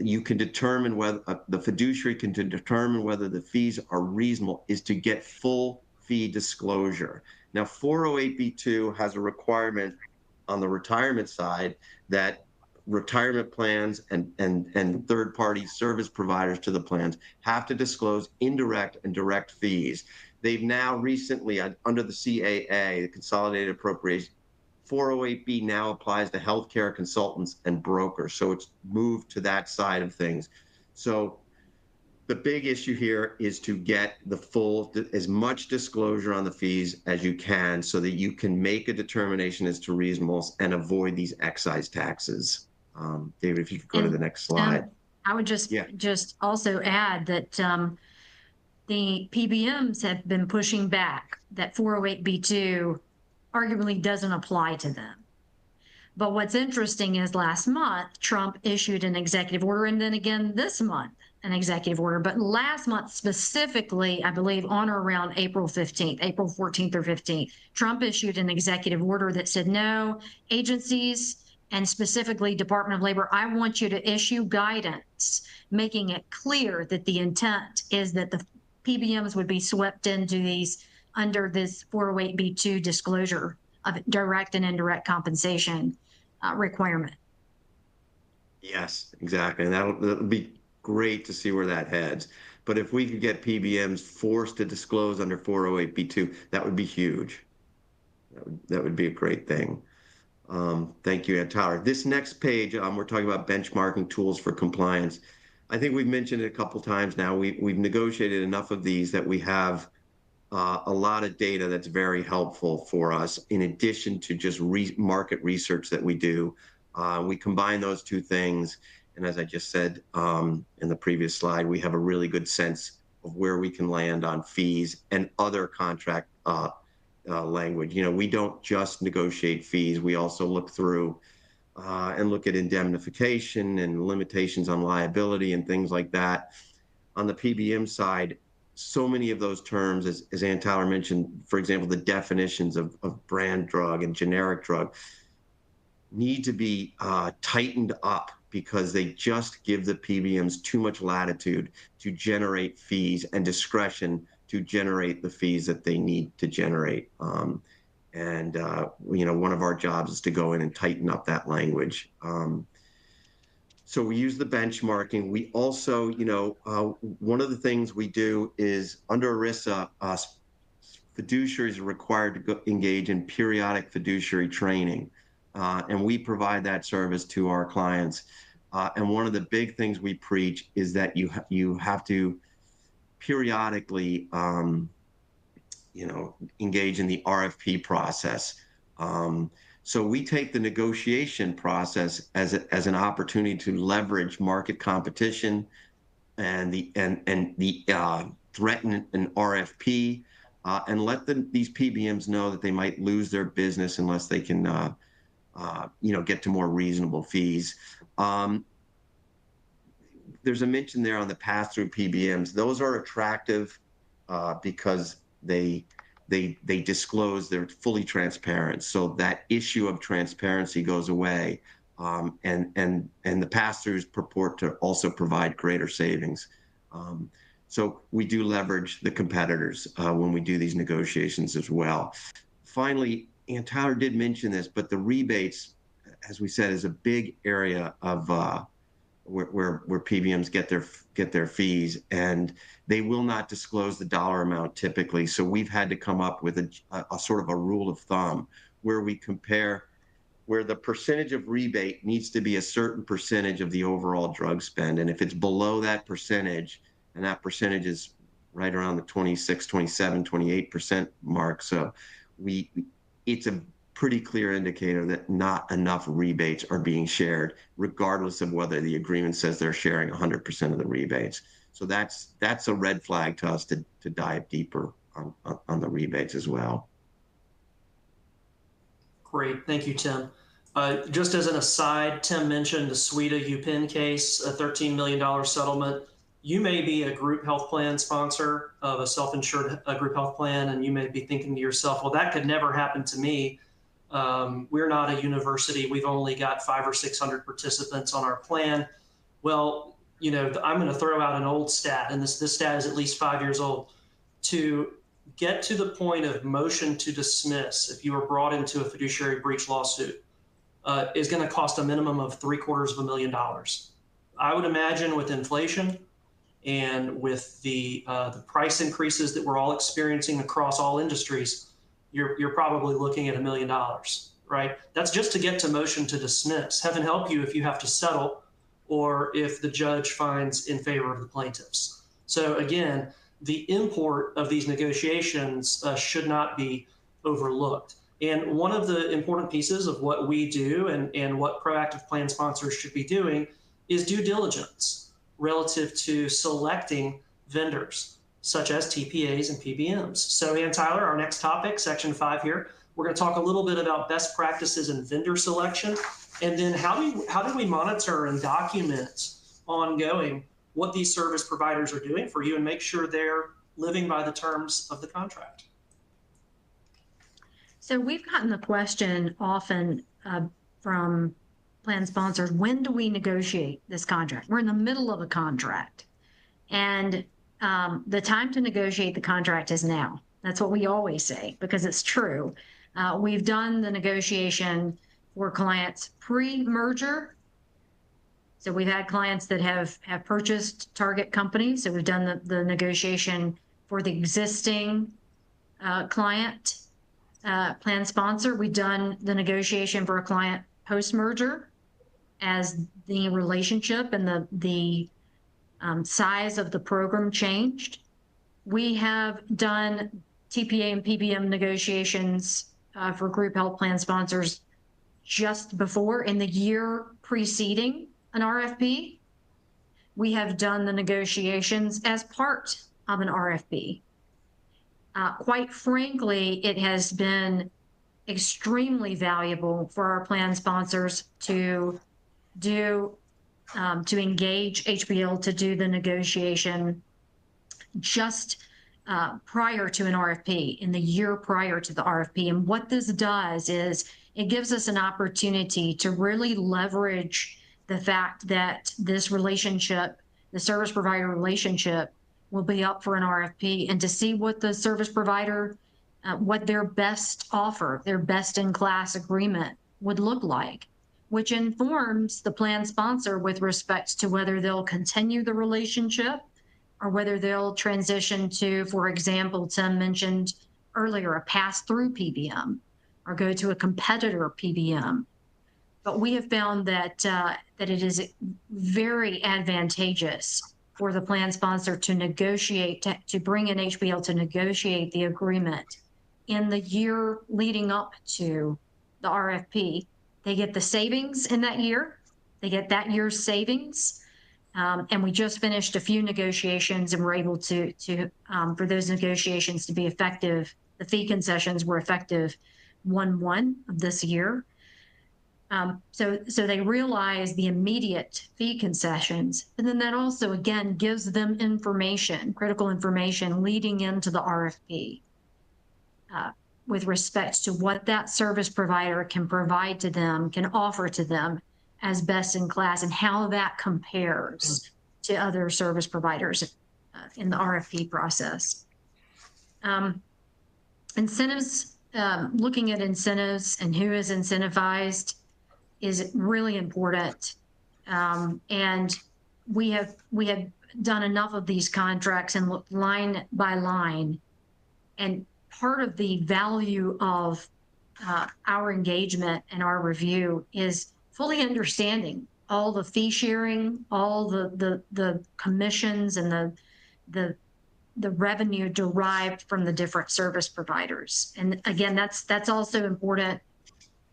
you can determine whether the fiduciary can determine whether the fees are reasonable is to get full fee disclosure. Now, 408B2 has a requirement on the retirement side that retirement plans and third-party service providers to the plans have to disclose indirect and direct fees. They've now recently, under the CAA, the Consolidated Appropriation, 408B now applies to healthcare consultants and brokers. So it's moved to that side of things. So the big issue here is to get the full, as much disclosure on the fees as you can so that you can make a determination as to reasonableness and avoid these excise taxes. David, if you could go to the next slide. I would just also add that the PBMs have been pushing back that 408B2 arguably doesn't apply to them. But what's interesting is last month, Trump issued an executive order, and then again this month, an executive order. But last month specifically, I believe on or around April 15th, April 14th or 15th, Trump issued an executive order that said, no, agencies, and specifically Department of Labor, I want you to issue guidance, making it clear that the intent is that the PBMs would be swept into these under this 408B2 disclosure of direct and indirect compensation requirement. Yes, exactly. And that'll be great to see where that heads. But if we could get PBMs forced to disclose under 408B2, that would be huge. That would be a great thing. Thank you, Ed Tyler. This next page, we're talking about benchmarking tools for compliance. I think we've mentioned it a couple times now. We've negotiated enough of these that we have a lot of data that's very helpful for us, in addition to just market research that we do. We combine those two things, and as I just said in the previous slide, we have a really good sense of where we can land on fees and other contract language. You know, we don't just negotiate fees. We also look through and look at indemnification and limitations on liability and things like that. On the PBM side, so many of those terms, as Ann Tyler mentioned, for example, the definitions of brand drug and generic drug need to be tightened up because they just give the PBMs too much latitude to generate fees and discretion to generate the fees that they need to generate. You know, one of our jobs is to go in and tighten up that language. So we use the benchmarking. We also, you know, one of the things we do is under ERISA, fiduciaries are required to engage in periodic fiduciary training. And we provide that service to our clients. And one of the big things we preach is that you have to periodically, you know, engage in the RFP process. So we take the negotiation process as an opportunity to leverage market competition and threaten an RFP and let these PBMs know that they might lose their business unless they can, you know, get to more reasonable fees. There's a mention there on the pass-through PBMs. Those are attractive because they disclose, they're fully transparent. So that issue of transparency goes away. And the pass-throughs purport to also provide greater savings. So we do leverage the competitors when we do these negotiations as well. Finally, Ann Tyler did mention this, but the rebates, as we said, is a big area of where PBMs get their fees, and they will not disclose the dollar amount typically. So we've had to come up with a sort of a rule of thumb where we compare where the percentage of rebate needs to be a certain percentage of the overall drug spend. And if it's below that percentage, and that percentage is right around the 26, 27, 28% mark. So it's a pretty clear indicator that not enough rebates are being shared, regardless of whether the agreement says they're sharing 100% of the rebates. So that's a red flag to us to dive deeper on the rebates as well. Great, thank you, Tim. Just as an aside, Tim mentioned the Sweda UPenn case, a $13 million settlement. You may be a group health plan sponsor of a self-insured group health plan, and you may be thinking to yourself, well, that could never happen to me. We're not a university. We've only got 500 or 600 participants on our plan. Well, I'm going to throw out an old stat, and this stat is at least 5 years old. To get to the point of motion to dismiss, if you were brought into a fiduciary breach lawsuit, is going to cost a minimum of $750,000. I would imagine with inflation and with the price increases that we're all experiencing across all industries, you're probably looking at $1 million, right? That's just to get to motion to dismiss. Heaven help you if you have to settle or if the judge finds in favor of the plaintiffs. So again, the import of these negotiations should not be overlooked. And one of the important pieces of what we do and what proactive plan sponsors should be doing is due diligence relative to selecting vendors such as TPAs and PBMs. So Ann Tyler, our next topic, section 5 here, we're going to talk a little bit about best practices in vendor selection, and then how do we monitor and document ongoing what these service providers are doing for you and make sure they're living by the terms of the contract. So we've gotten the question often from plan sponsors, when do we negotiate this contract? We're in the middle of a contract, and the time to negotiate the contract is now. That's what we always say, because it's true. We've done the negotiation for clients pre-merger. So we've had clients that have purchased target companies. So we've done the negotiation for the existing client plan sponsor. We've done the negotiation for a client post-merger as the relationship and the size of the program changed. We have done TPA and PBM negotiations for group health plan sponsors just before, in the year preceding an RFP. We have done the negotiations as part of an RFP. Quite frankly, it has been extremely valuable for our plan sponsors to engage HBL to do the negotiation just prior to an RFP, in the year prior to the RFP. And what this does is it gives us an opportunity to really leverage the fact that this relationship, the service provider relationship, will be up for an RFP, and to see what the service provider, what their best offer, their best in class agreement would look like, which informs the plan sponsor with respect to whether they'll continue the relationship or whether they'll transition to, for example, Tim mentioned earlier, a pass-through PBM or go to a competitor PBM. But we have found that it is very advantageous for the plan sponsor to negotiate, to bring in HBL to negotiate the agreement in the year leading up to the RFP. They get the savings in that year. They get that year's savings. And we just finished a few negotiations, and we're able to for those negotiations to be effective. The fee concessions were effective 1/1 of this year. So they realize the immediate fee concessions, and then that also, again, gives them information, critical information leading into the RFP with respect to what that service provider can provide to them, can offer to them as best in class, and how that compares to other service providers in the RFP process. Incentives, looking at incentives and who is incentivized is really important. And we have done enough of these contracts and looked line by line. And part of the value of our engagement and our review is fully understanding all the fee sharing, all the commissions and the revenue derived from the different service providers. And again, that's also important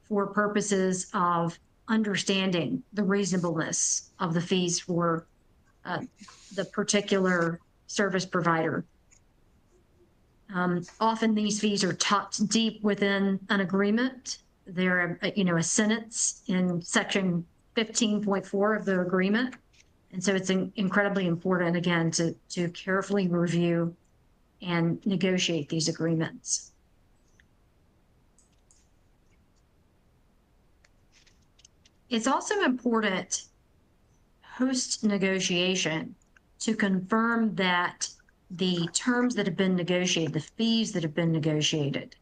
for purposes of understanding the reasonableness of the fees for the particular service provider. Often these fees are tucked deep within an agreement. They're a sentence in section 15.4 of the agreement. And so it's incredibly important, again, to carefully review and negotiate these agreements. It's also important post-negotiation to confirm that the terms that have been negotiated, the fees that have been negotiated,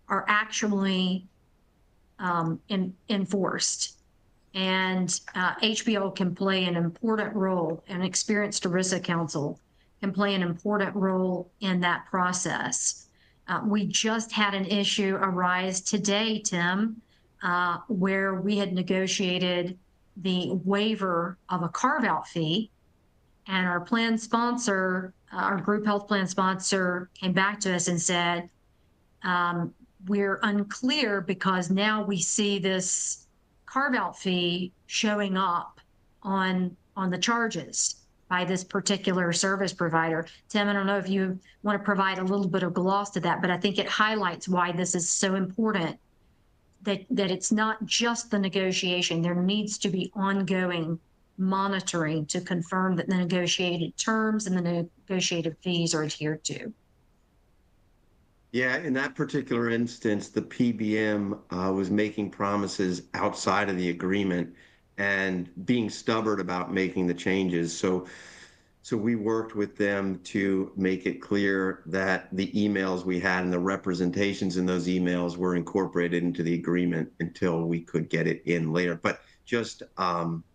are actually enforced. And HBL can play an important role, and experienced ERISA counsel can play an important role in that process. We just had an issue arise today, Tim, where we had negotiated the waiver of a carve-out fee, and our plan sponsor, our group health plan sponsor, came back to us and said, we're unclear because now we see this carve-out fee showing up on the charges by this particular service provider. Tim, I don't know if you want to provide a little bit of gloss to that, but I think it highlights why this is so important, that it's not just the negotiation. There needs to be ongoing monitoring to confirm that the negotiated terms and the negotiated fees are adhered to. Yeah, in that particular instance, the PBM was making promises outside of the agreement and being stubborn about making the changes. So we worked with them to make it clear that the emails we had and the representations in those emails were incorporated into the agreement until we could get it in later. But just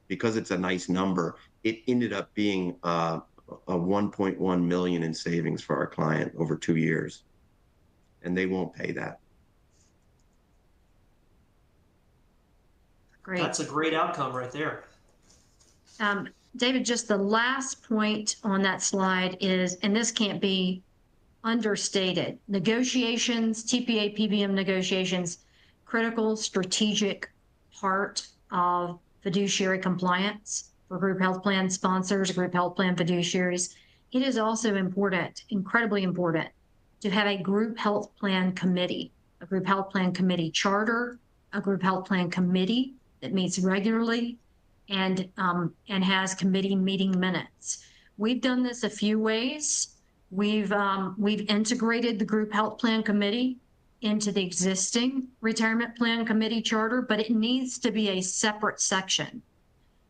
because it's a nice number, it ended up being a 1.1 million in savings for our client over 2 years. And they won't pay that. Great. That's a great outcome right there. David, just the last point on that slide is, and this can't be understated, negotiations, TPA, PBM negotiations, critical strategic part of fiduciary compliance for group health plan sponsors, group health plan fiduciaries. It is also important, incredibly important, to have a group health plan committee, a group health plan committee charter, a group health plan committee that meets regularly and has committee meeting minutes. We've done this a few ways. We've integrated the group health plan committee into the existing retirement plan committee charter, but it needs to be a separate section.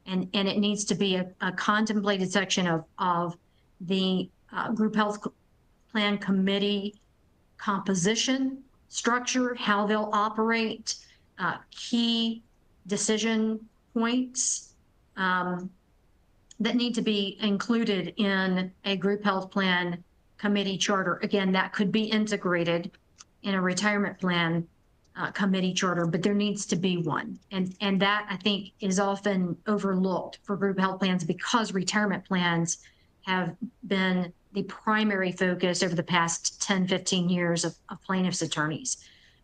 And it needs to be a contemplated section of the group health plan committee composition, structure, how they'll operate, key decision points that need to be included in a group health plan committee charter. Again, that could be integrated in a retirement plan committee charter, but there needs to be one. And that, I think, is often overlooked for group health plans because retirement plans have been the primary focus over the past 10, 15 years of plaintiffs' attorneys.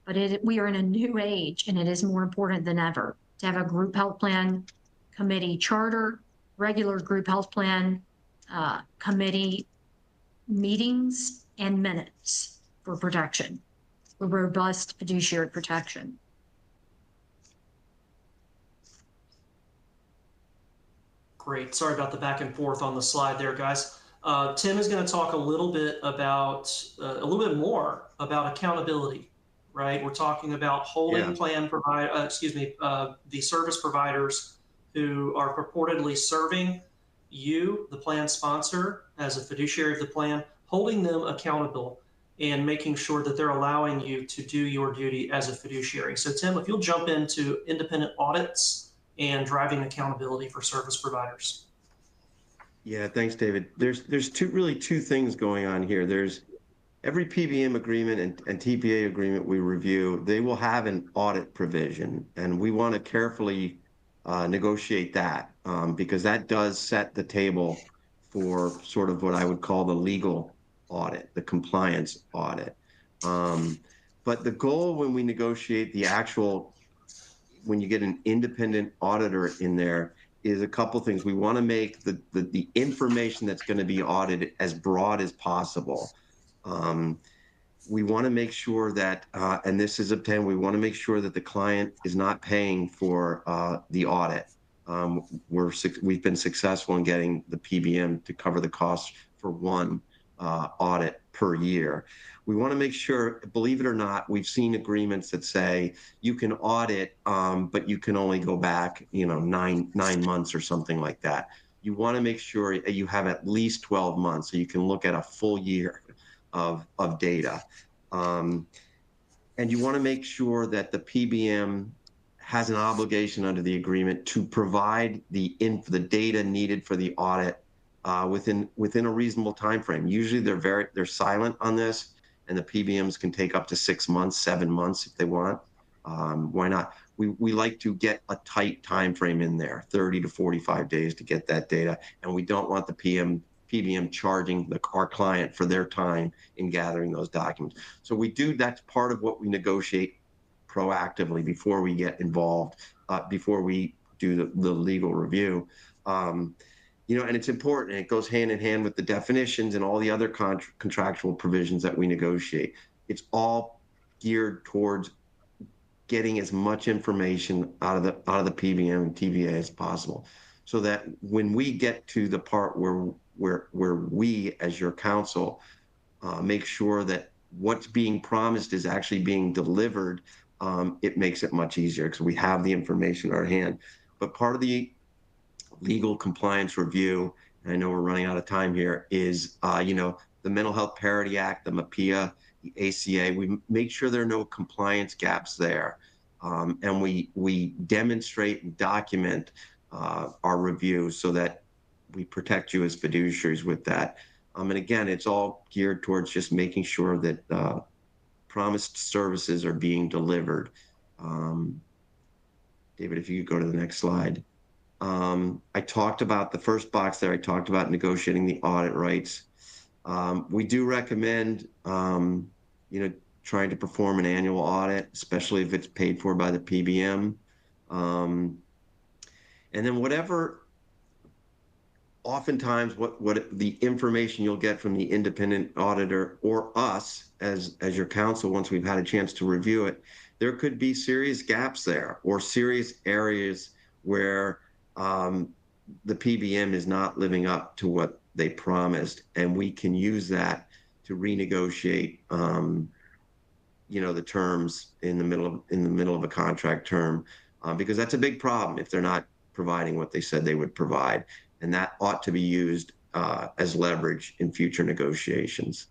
But we are in a new age, and it is more important than ever to have a group health plan committee charter, regular group health plan committee meetings and minutes for protection, for robust fiduciary protection. Great. Sorry about the back and forth on the slide there, guys. Tim is going to talk a little bit more about accountability, right? We're talking about holding the service providers who are purportedly serving you, the plan sponsor, as a fiduciary of the plan, holding them accountable and making sure that they're allowing you to do your duty as a fiduciary. So Tim, if you'll jump into independent audits and driving accountability for service providers. Yeah, thanks, David. There's really two things going on here. There's every PBM agreement and TPA agreement we review, they will have an audit provision, and we want to carefully negotiate that because that does set the table for sort of what I would call the legal audit, the compliance audit. But the goal when we negotiate when you get an independent auditor in there, is a couple things. We want to make the information that's going to be audited as broad as possible. We want to make sure that, and this is obtained, we want to make sure that the client is not paying for the audit. We've been successful in getting the PBM to cover the costs for one audit per year. We want to make sure, believe it or not, we've seen agreements that say you can audit, but you can only go back, 9 months or something like that. you want to make sure you have at least 12 months so you can look at a full year of data. And you want to make sure that the PBM has an obligation under the agreement to provide the data needed for the audit within a reasonable time frame. Usually they're silent on this, and the PBMs can take up to 6 months, 7 months if they want. Why not? We like to get a tight time frame in there, 30 to 45 days to get that data, and we don't want the PBM charging our client for their time in gathering those documents. So that's part of what we negotiate proactively before we get involved, before we do the legal review. And it's important, and it goes hand in hand with the definitions and all the other contractual provisions that we negotiate. It's all geared towards getting as much information out of the PBM and TVA as possible, so that when we get to the part where we, as your counsel, make sure that what's being promised is actually being delivered, it makes it much easier because we have the information in our hand. But part of the legal compliance review, and I know we're running out of time here, is the Mental Health Parity Act, the MAPIA, the ACA. We make sure there are no compliance gaps there, and we demonstrate and document our review so that we protect you as fiduciaries with that. And again, it's all geared towards just making sure that promised services are being delivered. David, if you could go to the next slide. I talked about the first box there. I talked about negotiating the audit rights. We do recommend, trying to perform an annual audit, especially if it's paid for by the PBM. And then oftentimes what the information you'll get from the independent auditor or us as your counsel, once we've had a chance to review it, there could be serious gaps there or serious areas where the PBM is not living up to what they promised, and we can use that to renegotiate, the terms in the middle of a contract term, because that's a big problem if they're not providing what they said they would provide, and that ought to be used as leverage in future negotiations.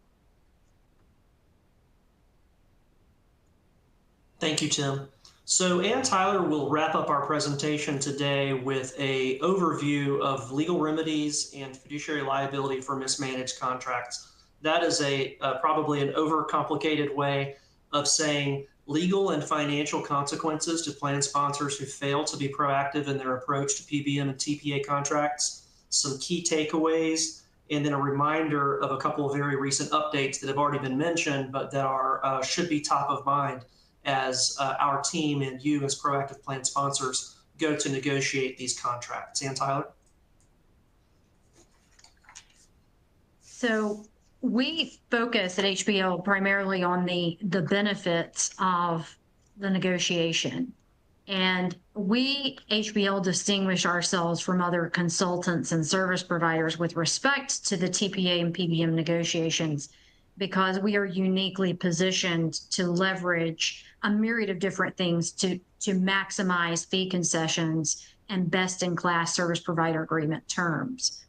Thank you, Tim. So Ann Tyler will wrap up our presentation today with an overview of legal remedies and fiduciary liability for mismanaged contracts. That is probably an overcomplicated way of saying legal and financial consequences to plan sponsors who fail to be proactive in their approach to PBM and TPA contracts, some key takeaways, and then a reminder of a couple of very recent updates that have already been mentioned, but that should be top of mind as our team and you as proactive plan sponsors go to negotiate these contracts. Ann Tyler? So we focus at HBL primarily on the benefits of the negotiation. And we, HBL, distinguish ourselves from other consultants and service providers with respect to the TPA and PBM negotiations, because we are uniquely positioned to leverage a myriad of different things to maximize fee concessions and best-in-class service provider agreement terms.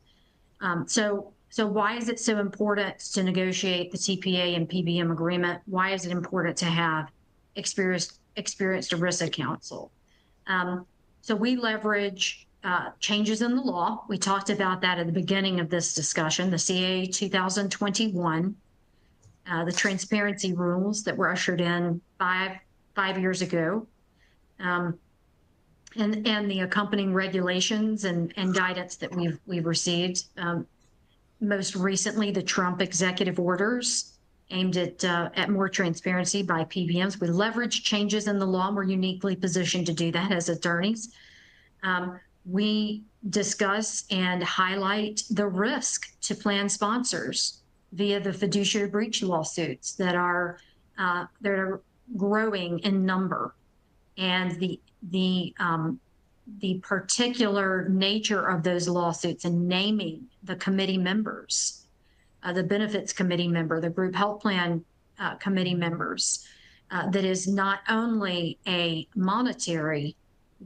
So why is it so important to negotiate the TPA and PBM agreement? Why is it important to have experienced ERISA counsel? So we leverage changes in the law. We talked about that at the beginning of this discussion, the CA 2021, the transparency rules that were ushered in five years ago, and the accompanying regulations and guidance that we've received. Most recently, the Trump executive orders aimed at more transparency by PBMs. We leverage changes in the law, and we're uniquely positioned to do that as attorneys. We discuss and highlight the risk to plan sponsors via the fiduciary breach lawsuits that are growing in number, and the particular nature of those lawsuits and naming the committee members, the benefits committee member, the group health plan committee members, that is not only a monetary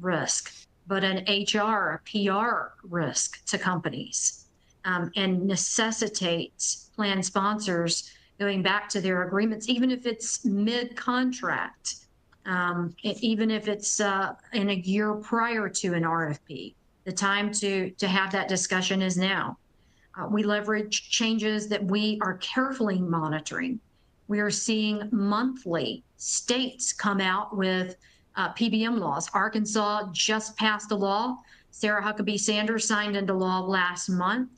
risk, but an HR, a PR risk to companies, and necessitates plan sponsors going back to their agreements, even if it's mid-contract, even if it's in a year prior to an RFP. The time to have that discussion is now. We leverage changes that we are carefully monitoring. We are seeing monthly states come out with PBM laws. Arkansas just passed a law. Sarah Huckabee Sanders signed into law last month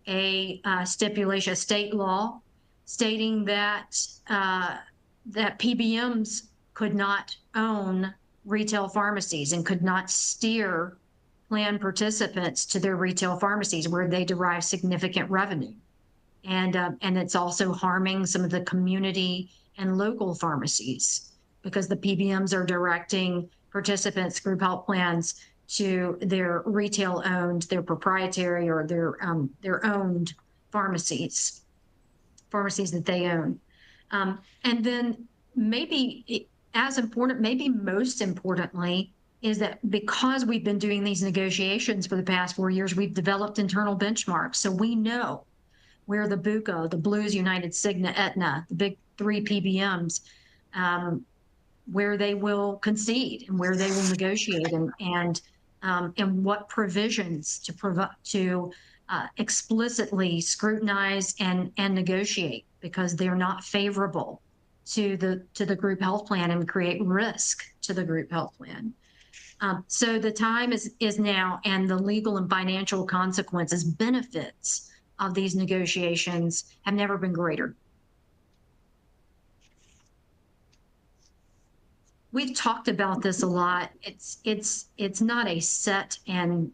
a stipulation, a state law, stating that that PBMs could not own retail pharmacies and could not steer plan participants to their retail pharmacies where they derive significant revenue. And it's also harming some of the community and local pharmacies because the PBMs are directing participants, group health plans, to their retail owned, their proprietary or their owned pharmacies that they own. And then maybe as important, maybe most importantly, is that because we've been doing these negotiations for the past 4 years, we've developed internal benchmarks. So we know where the BUCO, the Blues, United, Cigna, Aetna, the big 3 PBMs, where they will concede and where they will negotiate, and what provisions to explicitly scrutinize and negotiate because they're not favorable to the group health plan and create risk to the group health plan. So the time is now, and the legal and financial consequences, benefits of these negotiations have never been greater. We've talked about this a lot. It's not a set and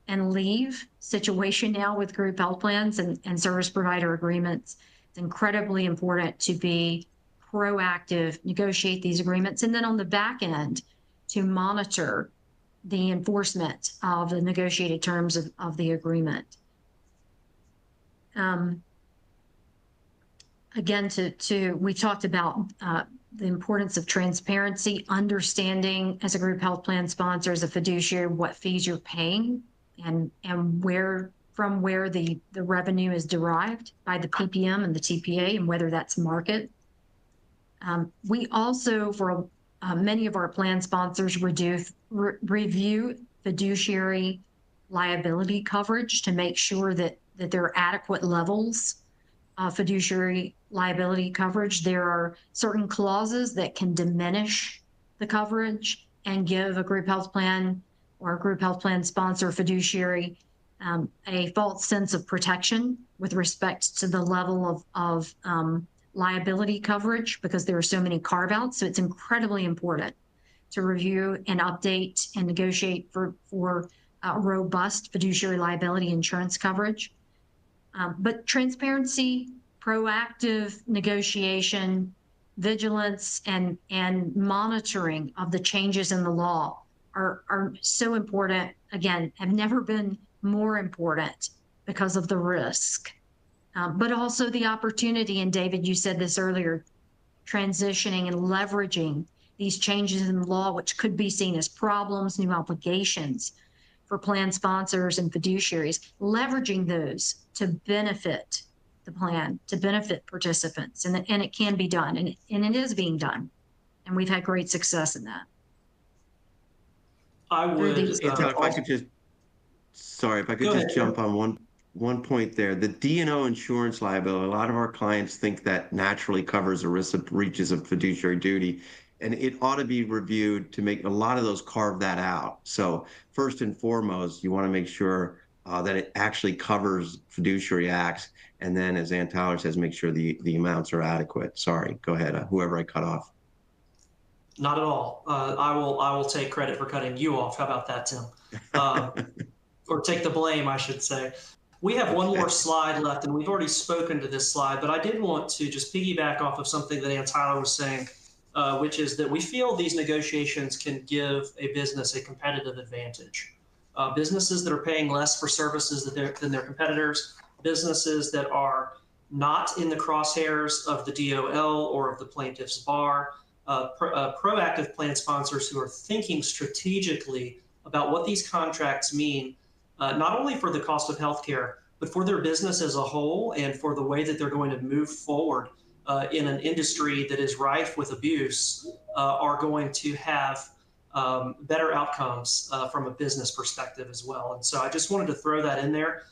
leave situation now with group health plans and service provider agreements. It's incredibly important to be proactive, negotiate these agreements, and then on the back end to monitor the enforcement of the negotiated terms of the agreement. Again, we talked about the importance of transparency, understanding as a group health plan sponsor, as a fiduciary, what fees you're paying and where the revenue is derived by the PPM and the TPA and whether that's market. We also, for many of our plan sponsors, review fiduciary liability coverage to make sure that there are adequate levels of fiduciary liability coverage. There are certain clauses that can diminish the coverage and give a group health plan or a group health plan sponsor fiduciary a false sense of protection with respect to the level of liability coverage because there are so many carve-outs. So it's incredibly important to review and update and negotiate for robust fiduciary liability insurance coverage. But transparency, proactive negotiation, vigilance, and monitoring of the changes in the law are so important. Again, have never been more important because of the risk, but also the opportunity. And David, you said this earlier, transitioning and leveraging these changes in the law, which could be seen as problems, new obligations for plan sponsors and fiduciaries, leveraging those to benefit the plan, to benefit participants. And it can be done, and it is being done. And we've had great success in that. I would, if I could just, sorry, if I could just jump on one point there. The D&O insurance liability, a lot of our clients think that naturally covers ERISA breaches of fiduciary duty, and it ought to be reviewed to make a lot of those carve that out. So first and foremost, you want to make sure that it actually covers fiduciary acts, and then, as Ann Tyler says, make sure the amounts are adequate. Sorry, go ahead, whoever I cut off. Not at all. I will take credit for cutting you off. How about that, Tim? Or take the blame, I should say. We have one more slide left, and we've already spoken to this slide, but I did want to just piggyback off of something that Ann Tyler was saying, which is that we feel these negotiations can give a business a competitive advantage. Businesses that are paying less for services than their competitors, businesses that are not in the crosshairs of the DOL or of the plaintiff's bar, proactive plan sponsors who are thinking strategically about what these contracts mean, not only for the cost of healthcare, but for their business as a whole and for the way that they're going to move forward in an industry that is rife with abuse, are going to have better outcomes from a business perspective as well. And so I just wanted to throw that in there.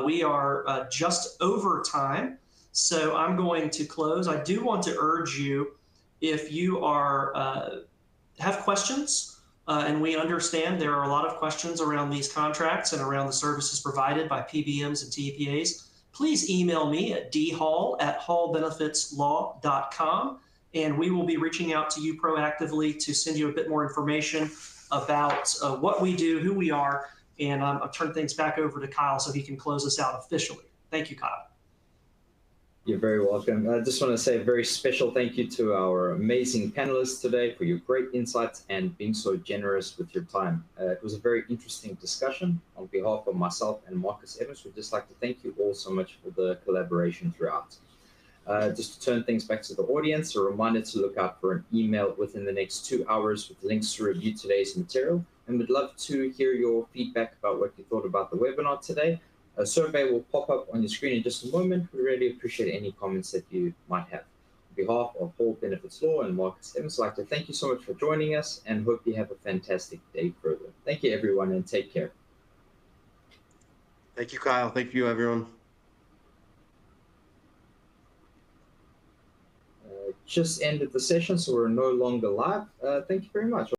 We are just over time, so I'm going to close. I do want to urge you, if you are have questions, and we understand there are a lot of questions around these contracts and around the services provided by PBMs and TPAs, please email me at dhall@hallbenefitslaw.com, and we will be reaching out to you proactively to send you a bit more information about what we do, who we are, and I'll turn things back over to Kyle so he can close us out officially. Thank you, Kyle. You're very welcome. I just want to say a very special thank you to our amazing panelists today for your great insights and being so generous with your time. It was a very interesting discussion. On behalf of myself and Marcus Evans, we'd just like to thank you all so much for the collaboration throughout. Just to turn things back to the audience, a reminder to look out for an email within the next 2 hours with links to review today's material. And we'd love to hear your feedback about what you thought about the webinar today. A survey will pop up on your screen in just a moment. We really appreciate any comments that you might have. On behalf of Hall Benefits Law and Marcus Evans, I'd like to thank you so much for joining us and hope you have a fantastic day further. Thank you, everyone, and take care. Thank you, Kyle. Thank you, everyone. Just ended the session, so we're no longer live. Thank you very much.